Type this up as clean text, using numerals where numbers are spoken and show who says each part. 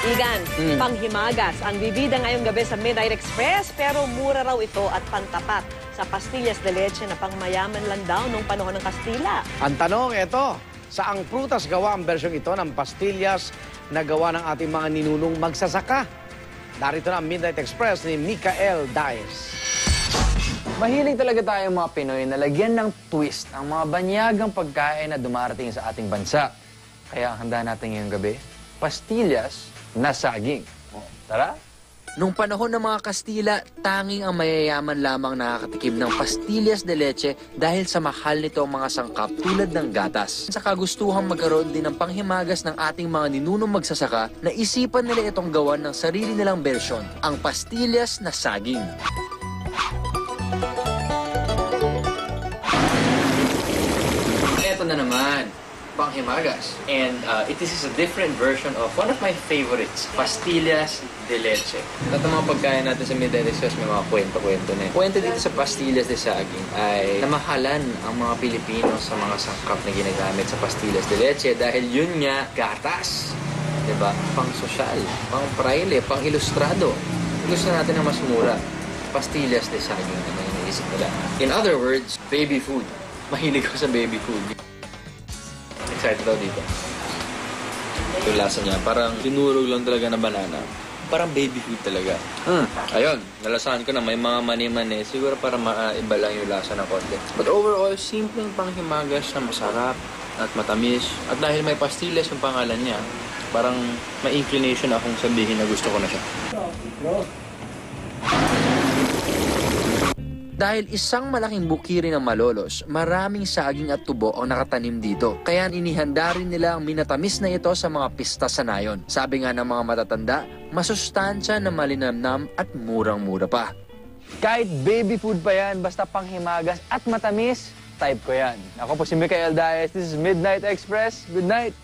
Speaker 1: Igan, panghimagas ang bibida ngayong gabi sa Midnight Express pero mura raw ito at pantapat sa pastillas de leche na pangmayaman lang daw nung panahon ng Kastila.
Speaker 2: Ang tanong ito, saang prutas gawa ang bersyong ito ng pastillas na gawa ng ating mga ninunong magsasaka? Darito na ang Midnight Express ni Mikael Daes.
Speaker 3: Mahilig talaga tayong mga Pinoy na lagyan ng twist ang mga banyagang pagkain na dumarating sa ating bansa. Kaya ang handa natin ngayong gabi, pastillas na saging. Tara!
Speaker 4: Nung panahon ng mga Kastila, tanging ang mayayaman lamang nakakatikim ng pastillas de leche dahil sa mahal nito ang mga sangkap tulad ng gatas. Sa kagustuhang magkaroon din ng panghimagas ng ating mga ninunong magsasaka, naisipan nila itong gawan ng sarili nilang bersyon, ang pastillas na saging. Ito na naman, panghimagas. And this is a different version of one of my favorites, pastillas de leche. At ang mga pagkain natin sa Midnight Express, may mga kwento-kwento na. Kwento dito sa pastillas de saging ay namahalan ang mga Pilipino sa mga sangkap na ginagamit sa pastillas de leche dahil yun nga, gatas. Diba? Pang sosyal, pang praile, pang ilustrado. Gusto natin na mas mura. Pastillas de saging naman yung naisip nila. In other words, baby food. Mahilig ko sa baby food. Excited daw dito. Yung lasa niya, parang tinurog lang talaga na banana. Parang baby food talaga. Ayun, nalasahan ko na may mga mani-mani. Siguro para maiba lang yung lasa na konti. But overall, simpleng panghimagas na masarap at matamis. At dahil may pastillas yung pangalan niya, parang may inclination akong sabihin na gusto ko na siya. Dahil isang malaking bukiri ng Malolos, maraming saging at tubo ang nakatanim dito. Kaya inihanda rin nila ang minatamis na ito sa mga pista sa nayon. Sabi nga ng mga matatanda, masustansya na malinamnam at murang-mura pa.
Speaker 3: Kahit baby food pa yan, basta panghimagas at matamis, type ko yan. Ako po si Mikael Daes, this is Midnight Express. Good night!